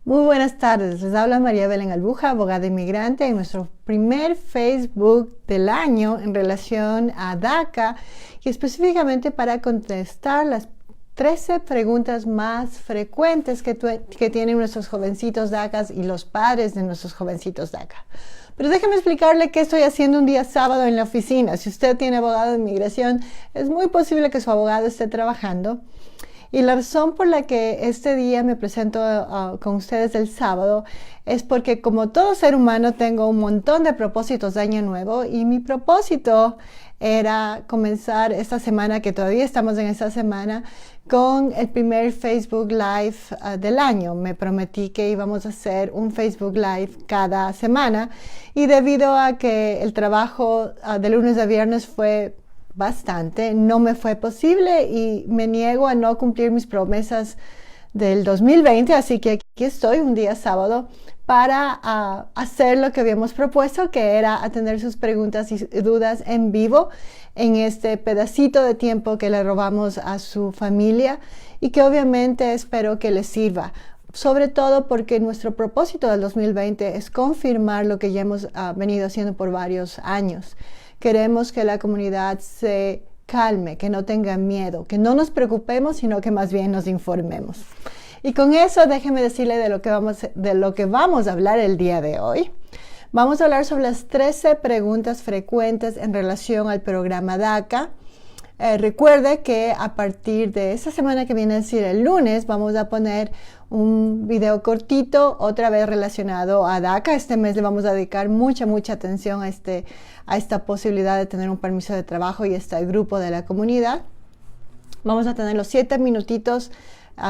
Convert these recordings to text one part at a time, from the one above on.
Muy buenas tardes, les habla María Belén Albuja, abogada inmigrante, en nuestro primer Facebook del año en relación a DACA y específicamente para contestar las 13 preguntas más frecuentes que tienen nuestros jovencitos DACA y los padres de nuestros jovencitos DACA. Pero déjeme explicarle qué estoy haciendo un día sábado en la oficina. Si usted tiene abogado de inmigración, es muy posible que su abogado esté trabajando. Y la razón por la que este día me presento con ustedes el sábado es porque, como todo ser humano, tengo un montón de propósitos de año nuevo y mi propósito era comenzar esta semana, que todavía estamos en esta semana, con el primer Facebook Live del año. Me prometí que íbamos a hacer un Facebook Live cada semana y debido a que el trabajo de lunes a viernes fue bastante, no me fue posible y me niego a no cumplir mis promesas del 2020, así que aquí estoy un día sábado para hacer lo que habíamos propuesto, que era atender sus preguntas y dudas en vivo en este pedacito de tiempo que le robamos a su familia y que obviamente espero que les sirva. Sobre todo porque nuestro propósito del 2020 es confirmar lo que ya hemos venido haciendo por varios años. Queremos que la comunidad se calme, que no tenga miedo, que no nos preocupemos, sino que más bien nos informemos. Y con eso déjeme decirle de lo que vamos a hablar el día de hoy. Vamos a hablar sobre las 13 preguntas frecuentes en relación al programa DACA. Recuerde que a partir de esta semana que viene, es decir, el lunes, vamos a poner un video cortito, otra vez relacionado a DACA. Este mes le vamos a dedicar mucha atención a esta posibilidad de tener un permiso de trabajo y este grupo de la comunidad. Vamos a tener los 7 minutitos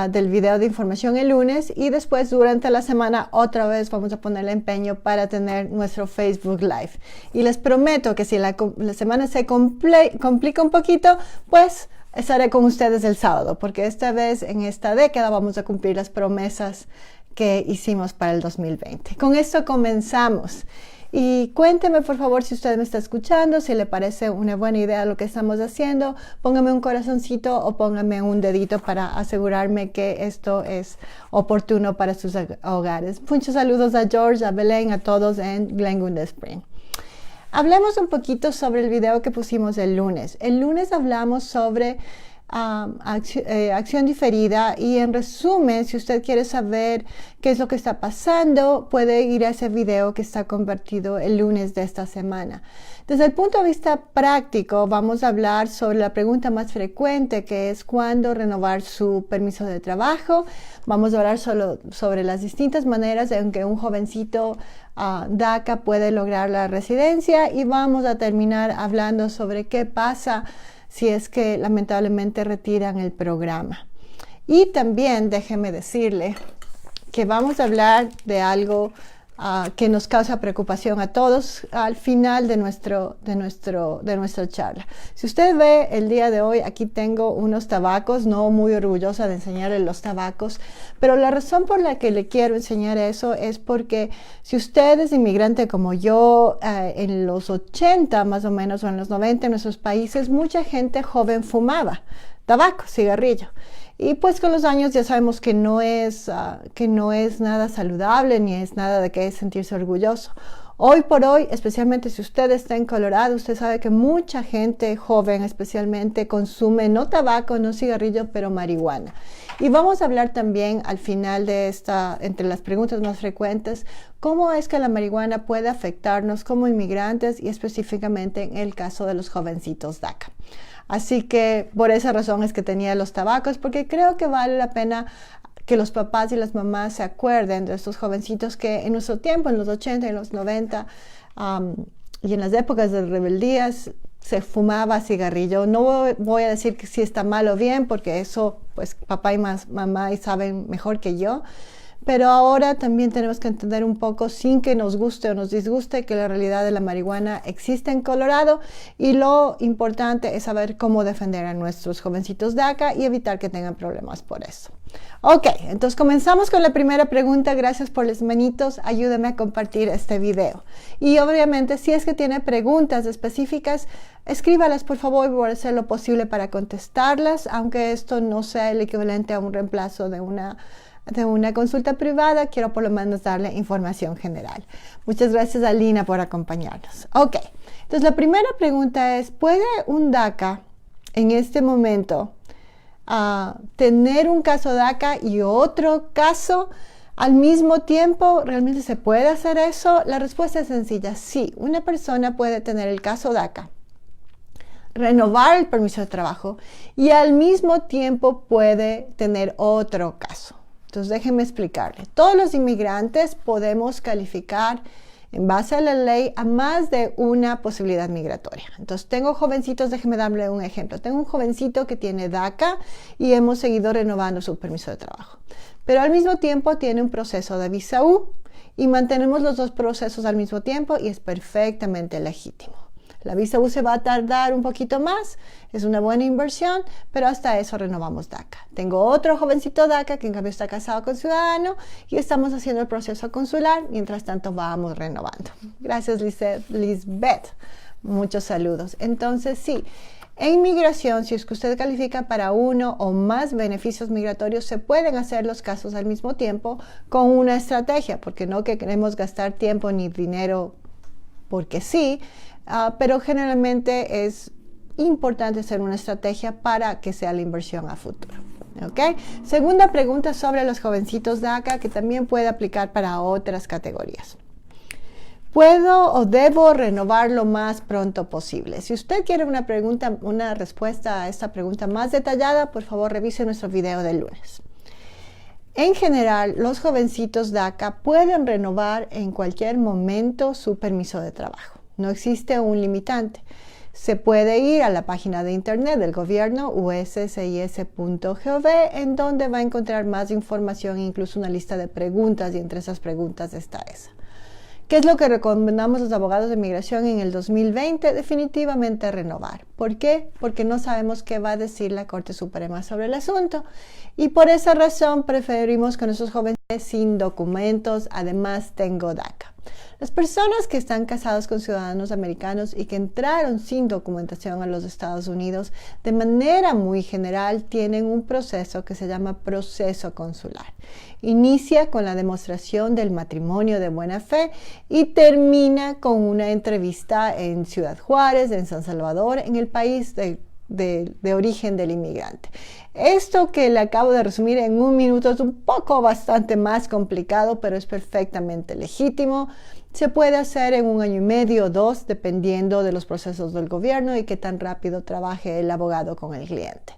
del video de información el lunes y después durante la semana otra vez vamos a poner el empeño para tener nuestro Facebook Live. Y les prometo que si la semana se complica un poquito, pues estaré con ustedes el sábado, porque esta vez en esta década vamos a cumplir las promesas que hicimos para el 2020. Con esto comenzamos. Y cuénteme, por favor, si usted me está escuchando, si le parece una buena idea lo que estamos haciendo. Póngame un corazoncito o póngame un dedito para asegurarme que esto es oportuno para sus hogares. Muchos saludos a George, a Belén, a todos en Glenwood Spring. Hablemos un poquito sobre el video que pusimos el lunes. El lunes hablamos sobre acción diferida y en resumen, si usted quiere saber qué es lo que está pasando, puede ir a ese video que está convertido el lunes de esta semana. Desde el punto de vista práctico, vamos a hablar sobre la pregunta más frecuente, que es cuándo renovar su permiso de trabajo. Vamos a hablar solo sobre las distintas maneras en que un jovencito DACA puede lograr la residencia y vamos a terminar hablando sobre qué pasa si es que lamentablemente retiran el programa. Y también déjeme decirle que vamos a hablar de algo que nos causa preocupación a todos al final de nuestra charla. Si usted ve el día de hoy, aquí tengo unos tabacos, no muy orgullosa de enseñarle los tabacos, pero la razón por la que le quiero enseñar eso es porque si usted es inmigrante como yo, en los 80 más o menos o en los 90 en nuestros países, mucha gente joven fumaba tabaco, cigarrillo. Y pues con los años ya sabemos que no es nada saludable ni es nada de qué sentirse orgulloso. Hoy por hoy, especialmente si usted está en Colorado, usted sabe que mucha gente joven especialmente consume no tabaco, no cigarrillo, pero marihuana. Y vamos a hablar también al final de entre las preguntas más frecuentes, cómo es que la marihuana puede afectarnos como inmigrantes y específicamente en el caso de los jovencitos DACA. Así que por esa razón es que tenía los tabacos, porque creo que vale la pena que los papás y las mamás se acuerden de estos jovencitos que en nuestro tiempo, en los 80 y los 90, y en las épocas de rebeldías, se fumaba cigarrillo. No voy a decir que si está mal o bien, porque eso, pues papá y mamá saben mejor que yo. Pero ahora también tenemos que entender un poco, sin que nos guste o nos disguste, que la realidad de la marihuana existe en Colorado y lo importante es saber cómo defender a nuestros jovencitos DACA y evitar que tengan problemas por eso. Ok, entonces comenzamos con la primera pregunta. Gracias por los manitos, ayúdame a compartir este video. Y obviamente, si es que tiene preguntas específicas, escríbalas por favor, voy a hacer lo posible para contestarlas, aunque esto no sea el equivalente a un reemplazo de una de una consulta privada, quiero por lo menos darle información general. Muchas gracias, Alina, por acompañarnos. Ok, entonces la primera pregunta es, ¿puede un DACA en este momento tener un caso DACA y otro caso al mismo tiempo? ¿Realmente se puede hacer eso? La respuesta es sencilla, sí. Una persona puede tener el caso DACA, renovar el permiso de trabajo y al mismo tiempo puede tener otro caso. Entonces déjenme explicarle. Todos los inmigrantes podemos calificar en base a la ley a más de una posibilidad migratoria. Entonces tengo jovencitos, déjenme darle un ejemplo. Tengo un jovencito que tiene DACA y hemos seguido renovando su permiso de trabajo. Pero al mismo tiempo tiene un proceso de visa U y mantenemos los dos procesos al mismo tiempo y es perfectamente legítimo. La visa U se va a tardar un poquito más, es una buena inversión, pero hasta eso renovamos DACA. Tengo otro jovencito DACA que en cambio está casado con ciudadano y estamos haciendo el proceso consular, mientras tanto vamos renovando. Gracias, Lisbeth. Muchos saludos. Entonces, sí, en migración, si es que usted califica para uno o más beneficios migratorios, se pueden hacer los casos al mismo tiempo con una estrategia, porque no que queremos gastar tiempo ni dinero porque sí, pero generalmente es importante hacer una estrategia para que sea la inversión a futuro. ¿Okay? Segunda pregunta sobre los jovencitos DACA, que también puede aplicar para otras categorías. ¿Puedo o debo renovar lo más pronto posible? Si usted quiere una respuesta a esta pregunta más detallada, por favor revise nuestro video del lunes. En general, los jovencitos DACA pueden renovar en cualquier momento su permiso de trabajo. No existe un limitante. Se puede ir a la página de internet del gobierno uscis.gov, en donde va a encontrar más información e incluso una lista de preguntas, y entre esas preguntas está esa. ¿Qué es lo que recomendamos los abogados de migración en el 2020? Definitivamente renovar. ¿Por qué? Porque no sabemos qué va a decir la Corte Suprema sobre el asunto. Y por esa razón preferimos que nuestros jóvenes sin documentos, además tengo DACA. Las personas que están casados con ciudadanos americanos y que entraron sin documentación a los Estados Unidos, de manera muy general, tienen un proceso que se llama proceso consular. Inicia con la demostración del matrimonio de buena fe y termina con una entrevista en Ciudad Juárez, en San Salvador, en el país de origen del inmigrante. Esto que le acabo de resumir en un minuto es un poco bastante más complicado, pero es perfectamente legítimo. Se puede hacer en 1 año y medio o 2, dependiendo de los procesos del gobierno y qué tan rápido trabaje el abogado con el cliente.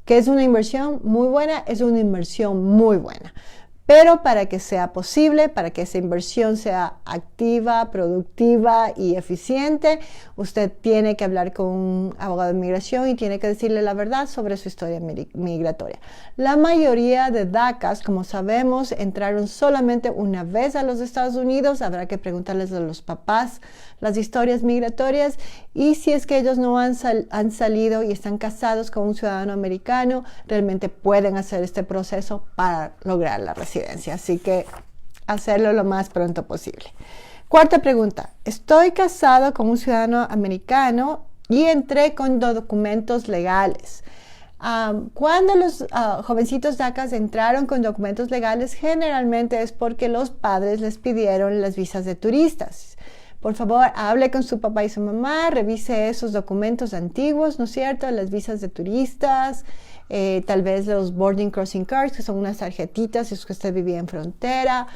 ¿Que es una inversión muy buena? Es una inversión muy buena. Pero para que sea posible, para que esa inversión sea activa, productiva y eficiente, usted tiene que hablar con un abogado de migración y tiene que decirle la verdad sobre su historia migratoria. La mayoría de DACAs, como sabemos, entraron solamente una vez a los Estados Unidos. Habrá que preguntarles a los papás las historias migratorias, y si es que ellos no han salido y están casados con un ciudadano americano, realmente pueden hacer este proceso para lograr la residencia. Así que hacerlo lo más pronto posible. Cuarta pregunta. Estoy casado con un ciudadano americano y entré con documentos legales. Cuando los jovencitos DACAs entraron con documentos legales, generalmente es porque los padres les pidieron las visas de turistas. Por favor, hable con su papá y su mamá, revise esos documentos antiguos, ¿no es cierto? Las visas de turistas, tal vez los boarding crossing cards, que son unas tarjetitas si es que usted vivía en frontera.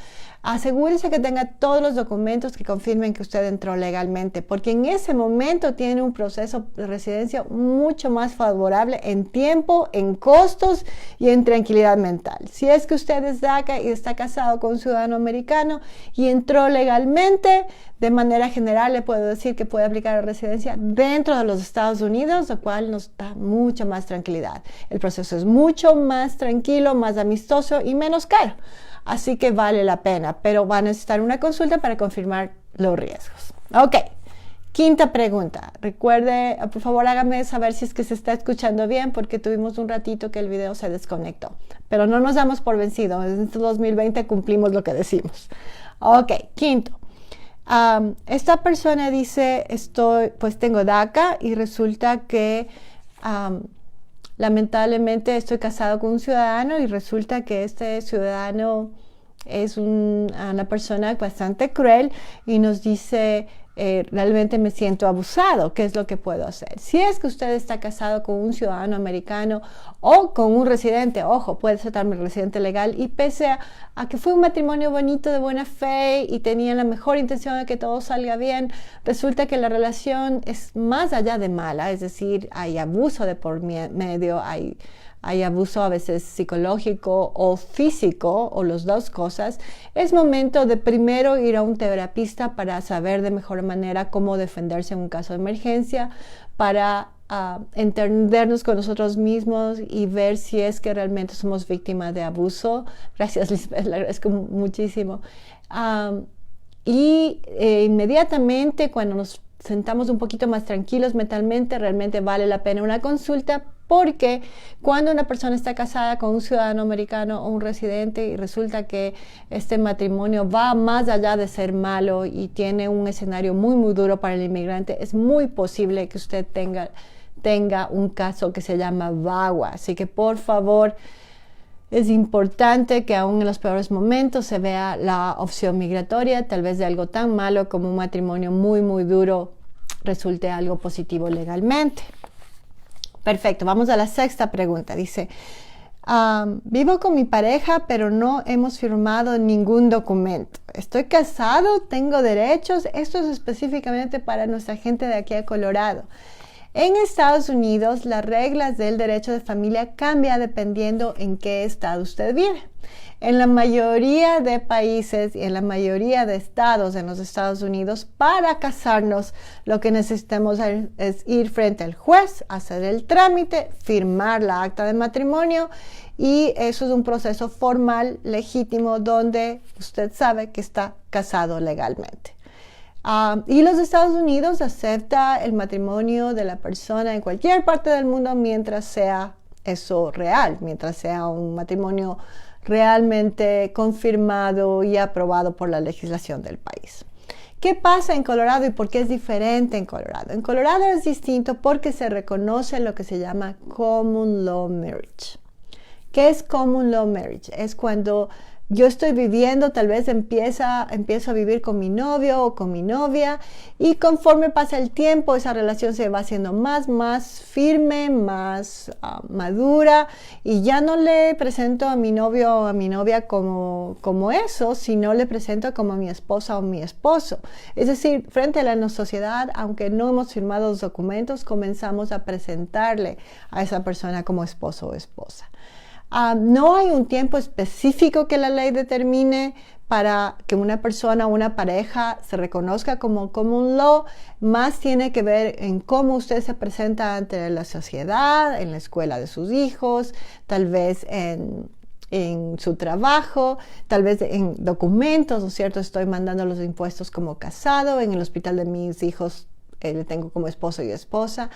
Asegúrese que tenga todos los documentos que confirmen que usted entró legalmente, porque en ese momento tiene un proceso de residencia mucho más favorable en tiempo, en costos y en tranquilidad mental. Si es que usted es DACA y está casado con un ciudadano americano y entró legalmente, de manera general le puedo decir que puede aplicar la residencia dentro de los Estados Unidos, lo cual nos da mucha más tranquilidad. El proceso es mucho más tranquilo, más amistoso y menos caro. Así que vale la pena, pero va a necesitar una consulta para confirmar los riesgos. Ok, quinta pregunta. Recuerde, por favor, hágame saber si es que se está escuchando bien, porque tuvimos un ratito que el video se desconectó. Pero no nos damos por vencidos. En este 2020 cumplimos lo que decimos. Ok, quinto. Esta persona dice, tengo DACA y resulta que lamentablemente estoy casado con un ciudadano y resulta que este ciudadano es una persona bastante cruel y nos dice, realmente me siento abusado, ¿qué es lo que puedo hacer? Si es que usted está casado con un ciudadano americano o con un residente, ojo, puede ser también residente legal, y pese a que fue un matrimonio bonito de buena fe y tenían la mejor intención de que todo salga bien, resulta que la relación es más allá de mala, es decir, hay abuso de por medio, hay abuso a veces psicológico o físico o las dos cosas. Es momento de primero ir a un terapista para saber de mejor manera cómo defenderse en un caso de emergencia, para entendernos con nosotros mismos y ver si es que realmente somos víctimas de abuso. Gracias, Lisbeth, le agradezco muchísimo. Inmediatamente cuando nos sentamos un poquito más tranquilos mentalmente, realmente vale la pena una consulta, porque cuando una persona está casada con un ciudadano americano o un residente y resulta que este matrimonio va más allá de ser malo y tiene un escenario muy muy duro para el inmigrante, es muy posible que usted tenga un caso que se llama VAWA. Así que por favor, es importante que aún en los peores momentos se vea la opción migratoria, tal vez de algo tan malo como un matrimonio muy muy duro resulte algo positivo legalmente. Perfecto, vamos a la sexta pregunta. Dice, vivo con mi pareja, pero no hemos firmado ningún documento. Estoy casado, tengo derechos. Esto es específicamente para nuestra gente de aquí a Colorado. En Estados Unidos, las reglas del derecho de familia cambian dependiendo en qué estado usted vive. En la mayoría de países y en la mayoría de estados en los Estados Unidos, para casarnos, lo que necesitamos es ir frente al juez, hacer el trámite, firmar la acta de matrimonio, y eso es un proceso formal, legítimo, donde usted sabe que está casado legalmente. Y los Estados Unidos acepta el matrimonio de la persona en cualquier parte del mundo mientras sea eso real, mientras sea un matrimonio realmente confirmado y aprobado por la legislación del país. ¿Qué pasa en Colorado y por qué es diferente en Colorado? En Colorado es distinto porque se reconoce lo que se llama Common Law Marriage. ¿Qué es Common Law Marriage? Es cuando yo estoy viviendo, tal vez empiezo a vivir con mi novio o con mi novia, y conforme pasa el tiempo esa relación se va haciendo más firme, más madura, y ya no le presento a mi novio o a mi novia como eso, sino le presento como mi esposa o mi esposo. Es decir, frente a la sociedad, aunque no hemos firmado los documentos, comenzamos a presentarle a esa persona como esposo o esposa. No hay un tiempo específico que la ley determine para que una persona o una pareja se reconozca como common law, más tiene que ver en cómo usted se presenta ante la sociedad, en la escuela de sus hijos, tal vez en su trabajo, tal vez en documentos, ¿no es cierto? Estoy mandando los impuestos como casado, en el hospital de mis hijos le tengo como esposo y esposa.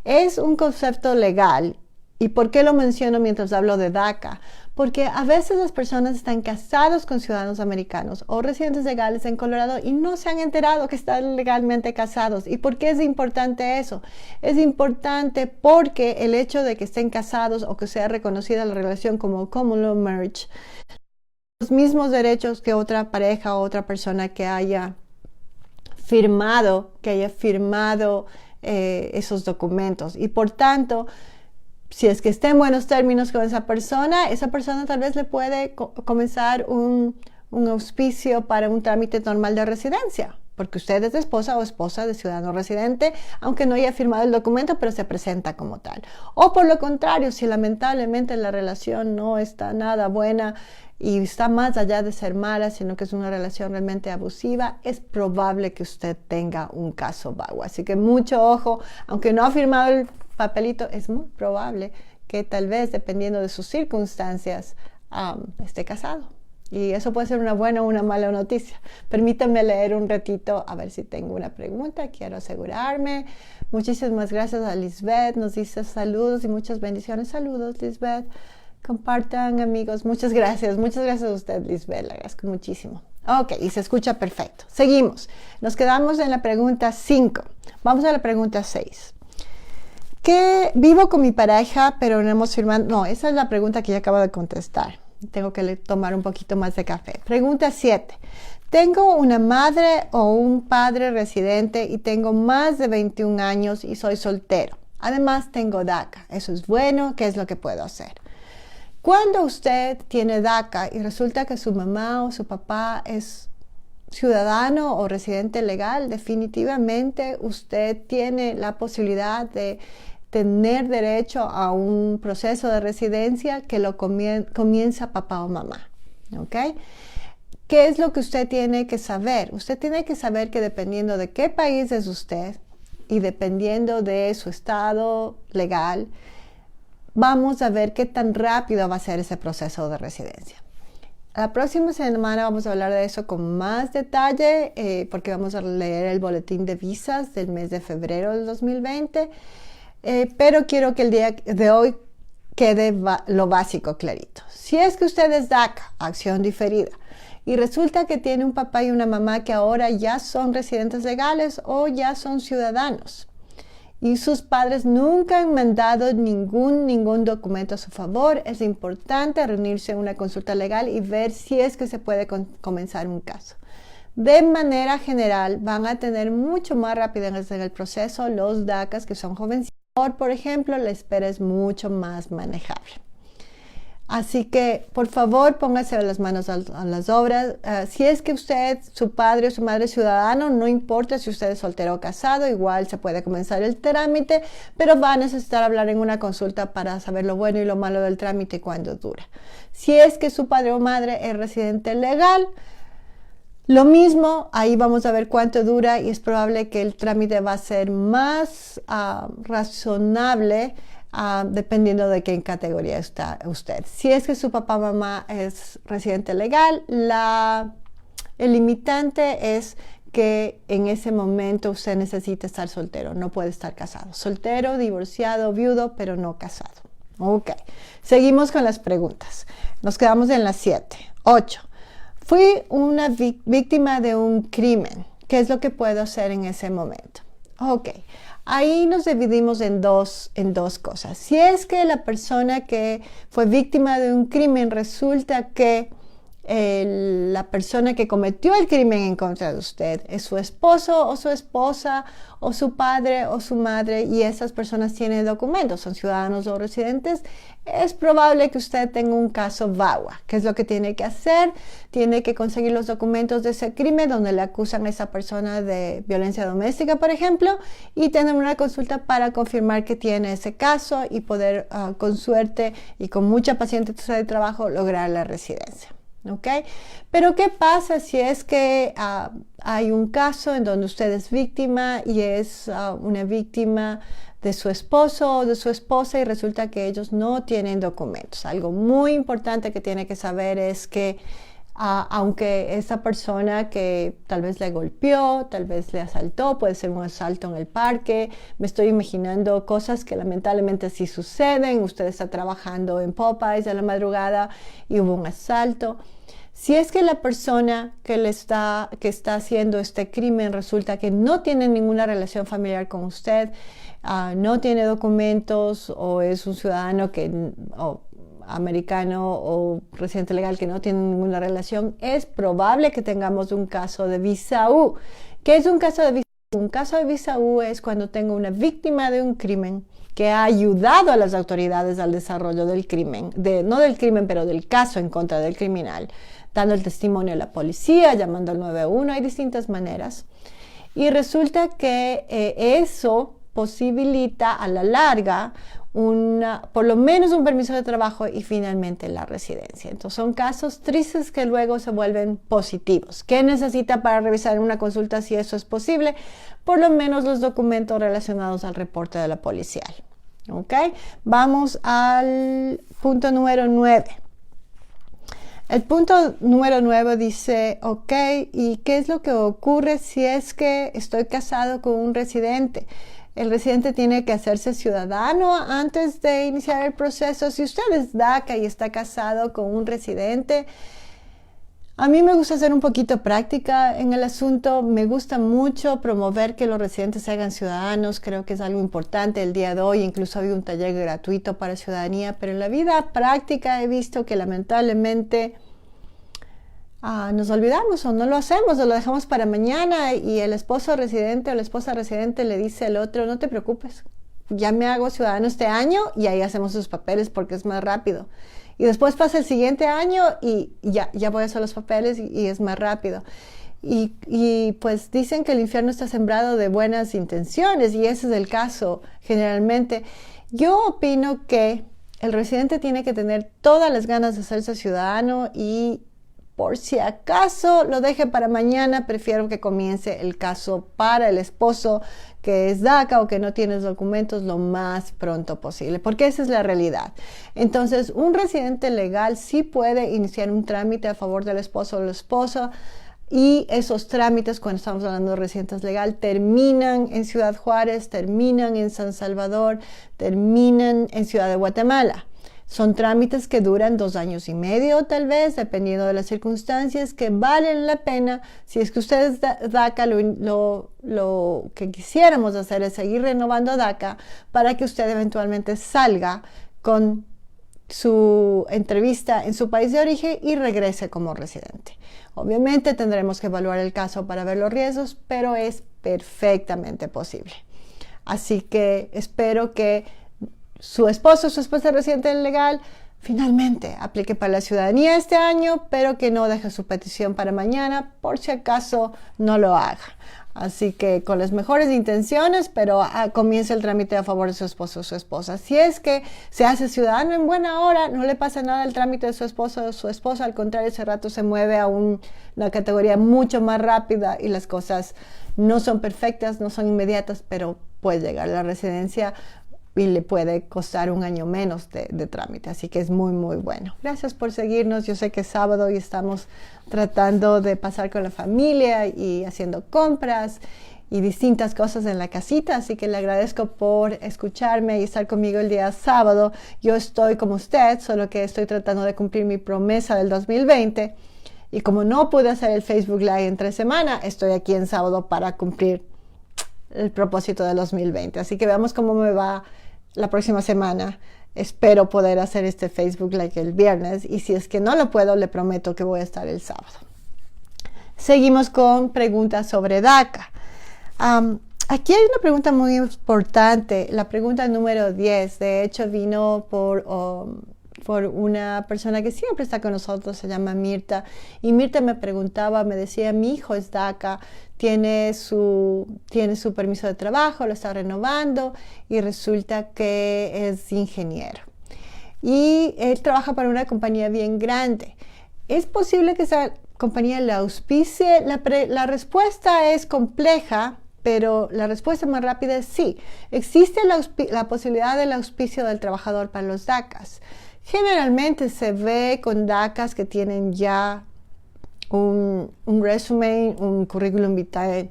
Es un concepto legal. ¿Y por qué lo menciono mientras hablo de DACA? Porque a veces las personas están casados con ciudadanos americanos o residentes legales en Colorado y no se han enterado que están legalmente casados. ¿Y por qué es importante eso? Es importante porque el hecho de que estén casados o que sea reconocida la relación como common law marriage, los mismos derechos que otra pareja o otra persona que haya firmado esos documentos. Y por tanto, si es que está en buenos términos con esa persona tal vez le puede comenzar un auspicio para un trámite normal de residencia, porque usted es esposa o esposa de ciudadano residente, aunque no haya firmado el documento, pero se presenta como tal. O por lo contrario, si lamentablemente la relación no está nada buena y está más allá de ser mala, sino que es una relación realmente abusiva, es probable que usted tenga un caso VAWA. Así que mucho ojo, aunque no ha firmado el papelito, es muy probable que tal vez, dependiendo de sus circunstancias, esté casado. Y eso puede ser una buena o una mala noticia. Permítanme leer un ratito a ver si tengo una pregunta. Quiero asegurarme. Muchísimas gracias a Lisbeth. Nos dice saludos y muchas bendiciones. Saludos, Lisbeth. Compartan, amigos. Muchas gracias. Muchas gracias a usted, Lisbeth. Le agradezco muchísimo. Ok, y se escucha perfecto. Seguimos. Nos quedamos en la pregunta 5. Vamos a la pregunta 6. ¿Qué vivo con mi pareja, pero no hemos firmado? No, esa es la pregunta que yo acabo de contestar. Tengo que tomar un poquito más de café. Pregunta 7. Tengo una madre o un padre residente y tengo más de 21 años y soy soltero. Además, tengo DACA. ¿Eso es bueno? ¿Qué es lo que puedo hacer? Cuando usted tiene DACA y resulta que su mamá o su papá es ciudadano o residente legal, definitivamente usted tiene la posibilidad de tener derecho a un proceso de residencia que lo comienza papá o mamá. ¿Ok? ¿Qué es lo que usted tiene que saber? Usted tiene que saber que dependiendo de qué país es usted y dependiendo de su estado legal, vamos a ver qué tan rápido va a ser ese proceso de residencia. La próxima semana vamos a hablar de eso con más detalle porque vamos a leer el boletín de visas del mes de febrero del 2020. Pero quiero que el día de hoy quede lo básico clarito. Si es que usted es DACA, acción diferida, y resulta que tiene un papá y una mamá que ahora ya son residentes legales o ya son ciudadanos, y sus padres nunca han mandado ningún documento a su favor, es importante reunirse en una consulta legal y ver si es que se puede comenzar un caso. De manera general, van a tener mucho más rapidez en el proceso los DACAs que son jovencitos. Por ejemplo, la espera es mucho más manejable. Así que, por favor, póngase las manos a las obras. Si es que usted, su padre o su madre es ciudadano, no importa si usted es soltero o casado, igual se puede comenzar el trámite, pero va a necesitar hablar en una consulta para saber lo bueno y lo malo del trámite y cuándo dura. Si es que su padre o madre es residente legal, lo mismo, ahí vamos a ver cuánto dura y es probable que el trámite va a ser más razonable dependiendo de qué categoría está usted. Si es que su papá o mamá es residente legal, el limitante es que en ese momento usted necesita estar soltero, no puede estar casado. Soltero, divorciado, viudo, pero no casado. Ok, seguimos con las preguntas. Nos quedamos en las 7. 8. Fui una víctima de un crimen. ¿Qué es lo que puedo hacer en ese momento? Ok, ahí nos dividimos en dos cosas. Si es que la persona que fue víctima de un crimen resulta que la persona que cometió el crimen en contra de usted es su esposo o su esposa o su padre o su madre y esas personas tienen documentos, son ciudadanos o residentes, es probable que usted tenga un caso VAWA. ¿Qué es lo que tiene que hacer? Tiene que conseguir los documentos de ese crimen donde le acusan a esa persona de violencia doméstica, por ejemplo, y tener una consulta para confirmar que tiene ese caso y poder con suerte y con mucha paciencia de trabajo lograr la residencia. ¿Okay? Pero ¿qué pasa si es que hay un caso en donde usted es víctima y es una víctima de su esposo o de su esposa y resulta que ellos no tienen documentos? Algo muy importante que tiene que saber es que aunque esa persona que tal vez le golpeó, tal vez le asaltó, puede ser un asalto en el parque, me estoy imaginando cosas que lamentablemente sí suceden, usted está trabajando en Popeyes a la madrugada y hubo un asalto. Si es que la persona que está haciendo este crimen resulta que no tiene ninguna relación familiar con usted, no tiene documentos o es un ciudadano americano o residente legal que no tiene ninguna relación, es probable que tengamos un caso de visa U. ¿Qué es un caso de visa U? Un caso de visa U es cuando tengo una víctima de un crimen que ha ayudado a las autoridades al desarrollo del crimen, no del crimen, pero del caso en contra del criminal, dando el testimonio a la policía, llamando al 911, hay distintas maneras. Y resulta que eso posibilita a la larga por lo menos un permiso de trabajo y finalmente la residencia. Entonces son casos tristes que luego se vuelven positivos. ¿Qué necesita para revisar en una consulta si eso es posible? Por lo menos los documentos relacionados al reporte de la policial. ¿Ok? Vamos al punto número 9. El punto número 9 dice, ok, ¿y qué es lo que ocurre si es que estoy casado con un residente? El residente tiene que hacerse ciudadano antes de iniciar el proceso. Si usted es DACA y está casado con un residente, A mí me gusta ser un poquito práctica en el asunto. Me gusta mucho promover que los residentes se hagan ciudadanos. Creo que es algo importante el día de hoy. Incluso había un taller gratuito para ciudadanía. Pero en la vida práctica he visto que lamentablemente nos olvidamos o no lo hacemos o lo dejamos para mañana. Y el esposo residente o la esposa residente le dice al otro, no te preocupes, ya me hago ciudadano este año y ahí hacemos sus papeles porque es más rápido. Y después pasa el siguiente año y ya voy a hacer los papeles y es más rápido. Y pues dicen que el infierno está sembrado de buenas intenciones y ese es el caso generalmente. Yo opino que el residente tiene que tener todas las ganas de hacerse ciudadano y por si acaso lo deje para mañana, prefiero que comience el caso para el esposo que es DACA o que no tiene documentos lo más pronto posible, porque esa es la realidad. Entonces, un residente legal sí puede iniciar un trámite a favor del esposo o la esposa y esos trámites, cuando estamos hablando de residentes legal, terminan en Ciudad Juárez, terminan en San Salvador, terminan en Ciudad de Guatemala. Son trámites que duran 2 años y medio, tal vez, dependiendo de las circunstancias, que valen la pena. Si es que ustedes DACA, lo que quisiéramos hacer es seguir renovando DACA para que usted eventualmente salga con su entrevista en su país de origen y regrese como residente. Obviamente tendremos que evaluar el caso para ver los riesgos, pero es perfectamente posible. Así que espero que su esposo o su esposa residente legal finalmente aplique para la ciudadanía este año, pero que no deje su petición para mañana, por si acaso no lo haga. Así que con las mejores intenciones, pero comience el trámite a favor de su esposo o su esposa. Si es que se hace ciudadano en buena hora, no le pasa nada al trámite de su esposo o su esposa, al contrario, ese rato se mueve a una categoría mucho más rápida y las cosas no son perfectas, no son inmediatas, pero puede llegar a la residencia y le puede costar 1 año menos de trámite. Así que es muy, muy bueno. Gracias por seguirnos. Yo sé que es sábado y estamos tratando de pasar con la familia y haciendo compras y distintas cosas en la casita. Así que le agradezco por escucharme y estar conmigo el día sábado. Yo estoy como usted, solo que estoy tratando de cumplir mi promesa del 2020. Y como no pude hacer el Facebook Live entre semana, estoy aquí en sábado para cumplir el propósito del 2020. Así que veamos cómo me va la próxima semana. Espero poder hacer este Facebook Live el viernes y si es que no lo puedo, le prometo que voy a estar el sábado. Seguimos con preguntas sobre DACA. Aquí hay una pregunta muy importante, la pregunta número 10. De hecho, vino por una persona que siempre está con nosotros, se llama Mirta, y Mirta me preguntaba, me decía, mi hijo es DACA, tiene su permiso de trabajo, lo está renovando y resulta que es ingeniero. Y él trabaja para una compañía bien grande. ¿Es posible que esa compañía le auspicie? La respuesta es compleja, pero la respuesta más rápida es sí. Existe la posibilidad del auspicio del trabajador para los DACAs. Generalmente se ve con DACAs que tienen ya un resumen, un currículum vitae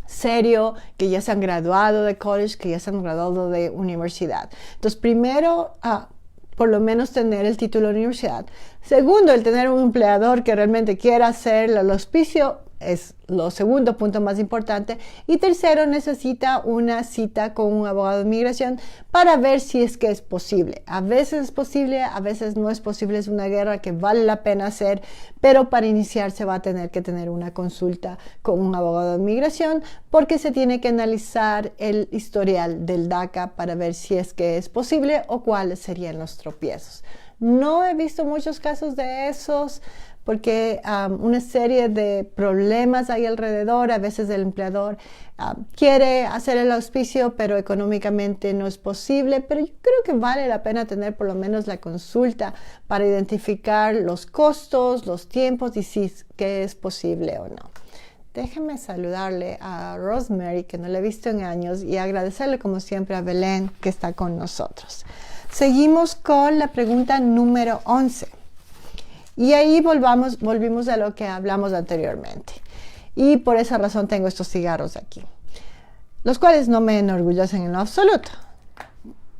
serio, que ya se han graduado de college, que ya se han graduado de universidad. Entonces, primero, por lo menos tener el título de universidad. Segundo, el tener un empleador que realmente quiera hacer el auspicio es lo segundo punto más importante. Y tercero, necesita una cita con un abogado de inmigración para ver si es que es posible. A veces es posible, a veces no es posible. Es una guerra que vale la pena hacer, pero para iniciar se va a tener que tener una consulta con un abogado de inmigración porque se tiene que analizar el historial del DACA para ver si es que es posible o cuáles serían los tropiezos. No he visto muchos casos de esos, porque una serie de problemas hay alrededor. A veces el empleador quiere hacer el auspicio, pero económicamente no es posible. Pero yo creo que vale la pena tener por lo menos la consulta para identificar los costos, los tiempos y si es que es posible o no. Déjenme saludarle a Rosemary, que no la he visto en años, y agradecerle como siempre a Belén, que está con nosotros. Seguimos con la pregunta número 11. Y ahí volvimos a lo que hablamos anteriormente. Y por esa razón tengo estos cigarros aquí, los cuales no me enorgullecen en lo absoluto.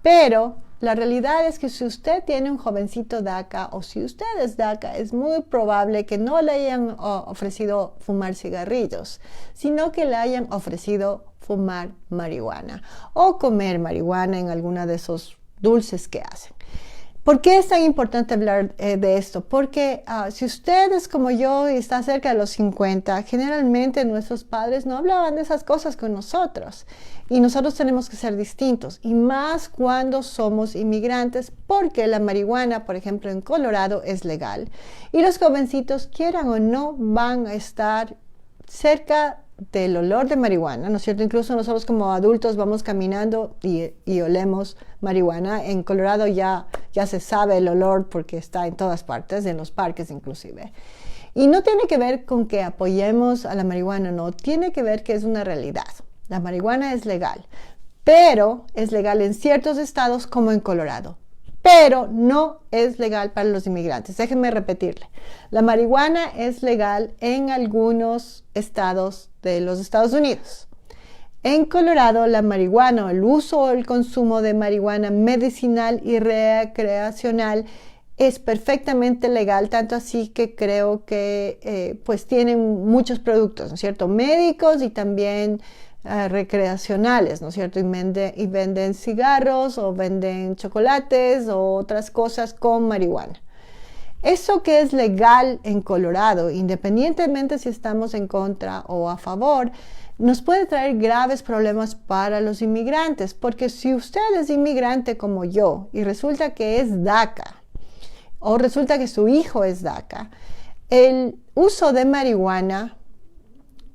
Pero la realidad es que si usted tiene un jovencito DACA o si usted es DACA, es muy probable que no le hayan ofrecido fumar cigarrillos, sino que le hayan ofrecido fumar marihuana o comer marihuana en alguna de esos dulces que hacen. ¿Por qué es tan importante hablar de esto? Porque si usted es como yo y está cerca de los 50, generalmente nuestros padres no hablaban de esas cosas con nosotros. Y nosotros tenemos que ser distintos. Y más cuando somos inmigrantes, porque la marihuana, por ejemplo, en Colorado es legal. Y los jovencitos, quieran o no, van a estar cerca del olor de marihuana, ¿no es cierto? Incluso nosotros como adultos vamos caminando y olemos marihuana. En Colorado ya se sabe el olor porque está en todas partes, en los parques inclusive. Y no tiene que ver con que apoyemos a la marihuana, no, tiene que ver que es una realidad. La marihuana es legal, pero es legal en ciertos estados como en Colorado. Pero no es legal para los inmigrantes. Déjenme repetirle. La marihuana es legal en algunos estados de los Estados Unidos. En Colorado, la marihuana, el uso o el consumo de marihuana medicinal y recreacional es perfectamente legal, tanto así que creo que pues tienen muchos productos, ¿no es cierto? Médicos y también recreacionales, ¿no es cierto? Y venden cigarros o venden chocolates o otras cosas con marihuana. Eso que es legal en Colorado, independientemente si estamos en contra o a favor, nos puede traer graves problemas para los inmigrantes, porque si usted es inmigrante como yo y resulta que es DACA o resulta que su hijo es DACA, el uso de marihuana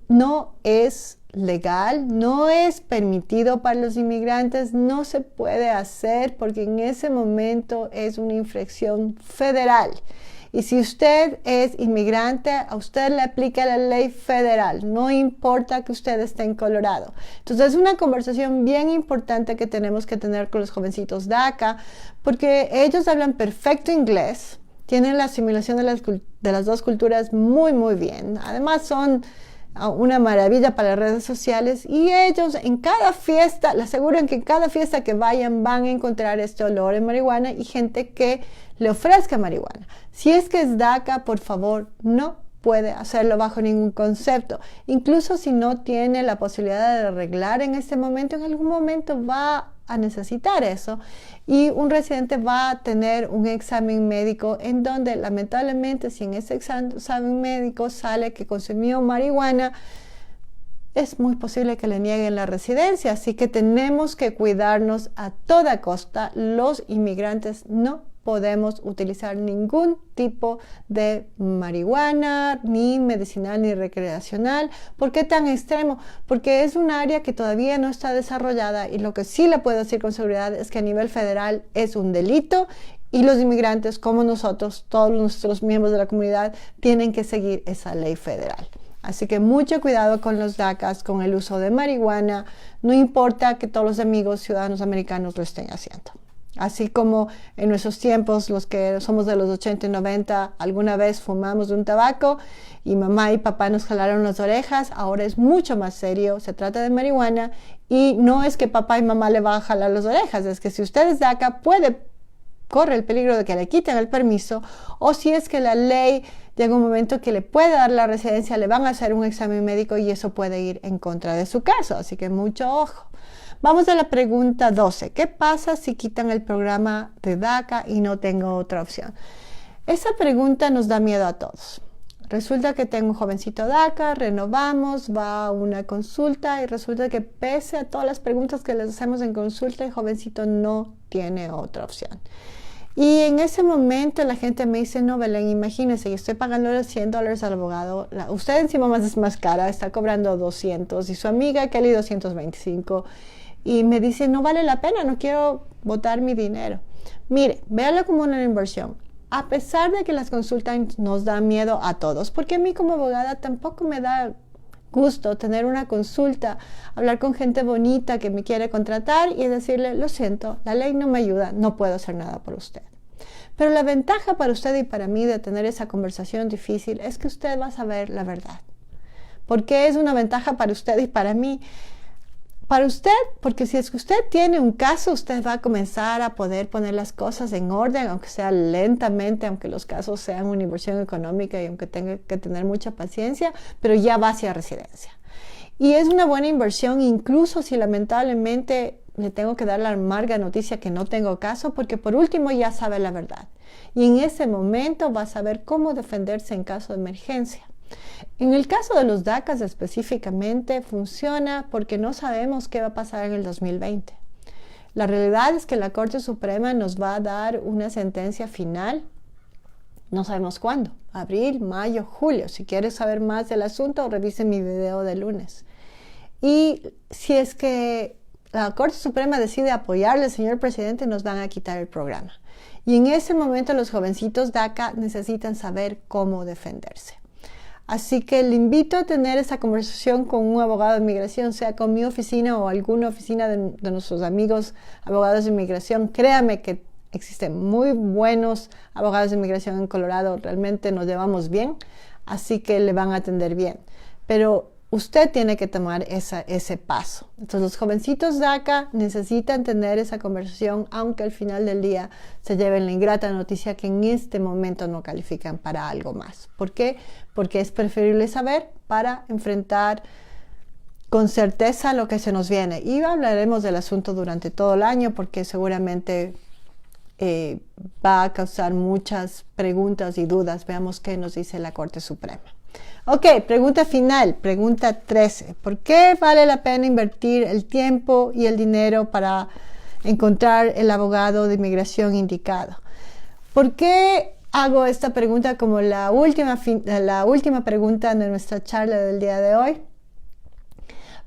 no es legal, no es permitido para los inmigrantes, no se puede hacer porque en ese momento es una infracción federal. Y si usted es inmigrante, a usted le aplica la ley federal, no importa que usted esté en Colorado. Entonces es una conversación bien importante que tenemos que tener con los jovencitos DACA, porque ellos hablan perfecto inglés, tienen la asimilación de las dos culturas muy, muy bien. Además son una maravilla para las redes sociales y ellos en cada fiesta, le aseguran que en cada fiesta que vayan van a encontrar este olor en marihuana y gente que le ofrezca marihuana. Si es que es DACA, por favor, no puede hacerlo bajo ningún concepto. Incluso si no tiene la posibilidad de arreglar en este momento, en algún momento va a necesitar eso y un residente va a tener un examen médico en donde lamentablemente si en ese examen médico sale que consumió marihuana, es muy posible que le nieguen la residencia, así que tenemos que cuidarnos a toda costa. Los inmigrantes no podemos utilizar ningún tipo de marihuana, ni medicinal, ni recreacional. ¿Por qué tan extremo? Porque es un área que todavía no está desarrollada y lo que sí le puedo decir con seguridad es que a nivel federal es un delito y los inmigrantes como nosotros, todos nuestros miembros de la comunidad, tienen que seguir esa ley federal. Así que mucho cuidado con los DACAs, con el uso de marihuana, no importa que todos los amigos ciudadanos americanos lo estén haciendo. Así como en nuestros tiempos, los que somos de los 80 y 90, alguna vez fumamos de un tabaco y mamá y papá nos jalaron las orejas, ahora es mucho más serio, se trata de marihuana y no es que papá y mamá le van a jalar las orejas, es que si usted es DACA corre el peligro de que le quiten el permiso o si es que la ley llega un momento que le puede dar la residencia, le van a hacer un examen médico y eso puede ir en contra de su caso, así que mucho ojo. Vamos a la pregunta 12. ¿Qué pasa si quitan el programa de DACA y no tengo otra opción? Esa pregunta nos da miedo a todos. Resulta que tengo un jovencito DACA, renovamos, va a una consulta y resulta que pese a todas las preguntas que les hacemos en consulta, el jovencito no tiene otra opción. Y en ese momento la gente me dice, no, Belén, imagínese, yo estoy pagando $100 al abogado, usted encima más es más cara, está cobrando 200 y su amiga Kelly 225 y me dice, no vale la pena, no quiero botar mi dinero. Mire, véalo como una inversión. A pesar de que las consultas nos dan miedo a todos, porque a mí como abogada tampoco me da gusto tener una consulta, hablar con gente bonita que me quiere contratar y decirle, lo siento, la ley no me ayuda, no puedo hacer nada por usted. Pero la ventaja para usted y para mí de tener esa conversación difícil es que usted va a saber la verdad. ¿Por qué es una ventaja para usted y para mí? para usted, porque si es que usted tiene un caso, usted va a comenzar a poder poner las cosas en orden, aunque sea lentamente, aunque los casos sean una inversión económica y aunque tenga que tener mucha paciencia, pero ya va hacia residencia. Y es una buena inversión, incluso si lamentablemente le tengo que dar la amarga noticia que no tengo caso, porque por último ya sabe la verdad. Y en ese momento va a saber cómo defenderse en caso de emergencia. En el caso de los DACAs específicamente funciona porque no sabemos qué va a pasar en el 2020. La realidad es que la Corte Suprema nos va a dar una sentencia final, no sabemos cuándo, abril, mayo, julio. Si quieres saber más del asunto, revise mi video de lunes. Y si es que la Corte Suprema decide apoyarle al señor presidente, nos van a quitar el programa. Y en ese momento los jovencitos DACA necesitan saber cómo defenderse. Así que le invito a tener esa conversación con un abogado de inmigración, sea con mi oficina o alguna oficina de nuestros amigos abogados de inmigración. Créame que existen muy buenos abogados de inmigración en Colorado, realmente nos llevamos bien, así que le van a atender bien. Pero usted tiene que tomar ese paso. Entonces los jovencitos DACA necesitan tener esa conversación, aunque al final del día se lleven la ingrata noticia que en este momento no califican para algo más. ¿Por qué? Porque es preferible saber para enfrentar con certeza lo que se nos viene. Y hablaremos del asunto durante todo el año porque seguramente va a causar muchas preguntas y dudas. Veamos qué nos dice la Corte Suprema. Ok, pregunta final, pregunta 13. ¿Por qué vale la pena invertir el tiempo y el dinero para encontrar el abogado de inmigración indicado? ¿Por qué hago esta pregunta como la última pregunta de nuestra charla del día de hoy?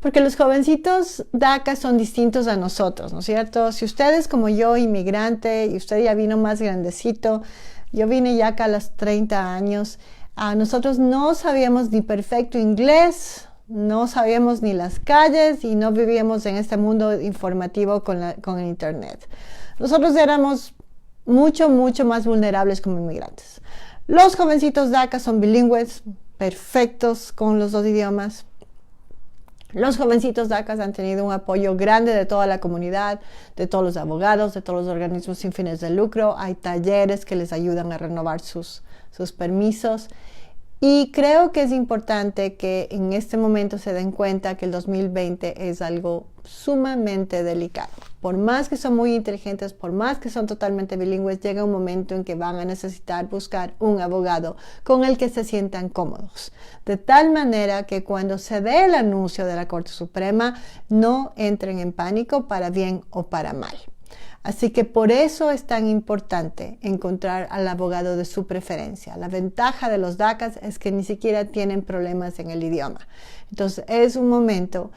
Porque los jovencitos DACA son distintos a nosotros, ¿no es cierto? Si usted es como yo, inmigrante, y usted ya vino más grandecito, yo vine ya acá a los 30 años, nosotros no sabíamos ni perfecto inglés, no sabíamos ni las calles y no vivíamos en este mundo informativo con el internet. Nosotros éramos mucho más vulnerables como inmigrantes. Los jovencitos DACA son bilingües, perfectos con los dos idiomas. Los jovencitos DACA han tenido un apoyo grande de toda la comunidad, de todos los abogados, de todos los organismos sin fines de lucro. Hay talleres que les ayudan a renovar sus permisos. Y creo que es importante que en este momento se den cuenta que el 2020 es algo sumamente delicado. Por más que son muy inteligentes, por más que son totalmente bilingües, llega un momento en que van a necesitar buscar un abogado con el que se sientan cómodos. De tal manera que cuando se dé el anuncio de la Corte Suprema, no entren en pánico para bien o para mal. Así que por eso es tan importante encontrar al abogado de su preferencia. La ventaja de los DACAs es que ni siquiera tienen problemas en el idioma. Entonces es un momento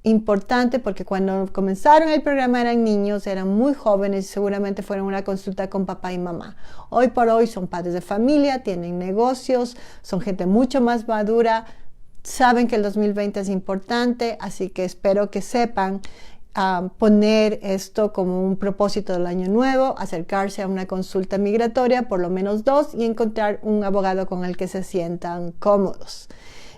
importante porque cuando comenzaron el programa eran niños, eran muy jóvenes y seguramente fueron a una consulta con papá y mamá. Hoy por hoy son padres de familia, tienen negocios, son gente mucho más madura, saben que el 2020 es importante, así que espero que sepan poner esto como un propósito del año nuevo, acercarse a una consulta migratoria, por lo menos 2, y encontrar un abogado con el que se sientan cómodos.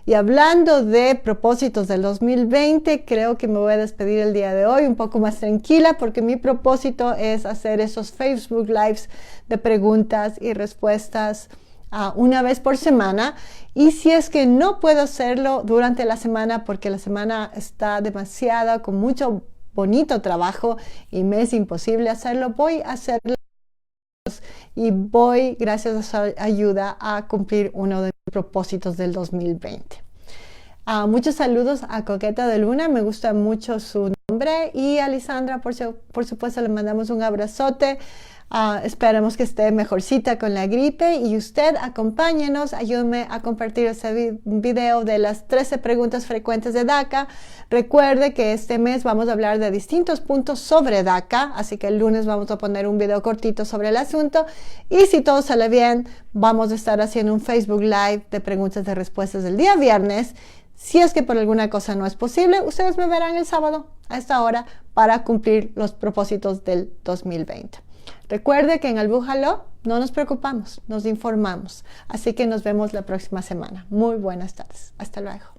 Y hablando de propósitos del 2020, creo que me voy a despedir el día de hoy un poco más tranquila porque mi propósito es hacer esos Facebook Lives de preguntas y respuestas una vez por semana. Y si es que no puedo hacerlo durante la semana porque la semana está demasiada con mucho bonito trabajo y me es imposible hacerlo, voy a hacerlo y voy, gracias a su ayuda, a cumplir uno de mis propósitos del 2020. Muchos saludos a Coqueta de Luna, me gusta mucho su nombre, y a Lisandra, por supuesto, le mandamos un abrazote. Esperamos que esté mejorcita con la gripe, y usted acompáñenos, ayúdeme a compartir este video de las 13 preguntas frecuentes de DACA. Recuerde que este mes vamos a hablar de distintos puntos sobre DACA, así que el lunes vamos a poner un video cortito sobre el asunto, y si todo sale bien, vamos a estar haciendo un Facebook Live de preguntas y respuestas el día viernes. Si es que por alguna cosa no es posible, ustedes me verán el sábado a esta hora para cumplir los propósitos del 2020. Recuerde que en Albuja Law no nos preocupamos, nos informamos. Así que nos vemos la próxima semana. Muy buenas tardes. Hasta luego.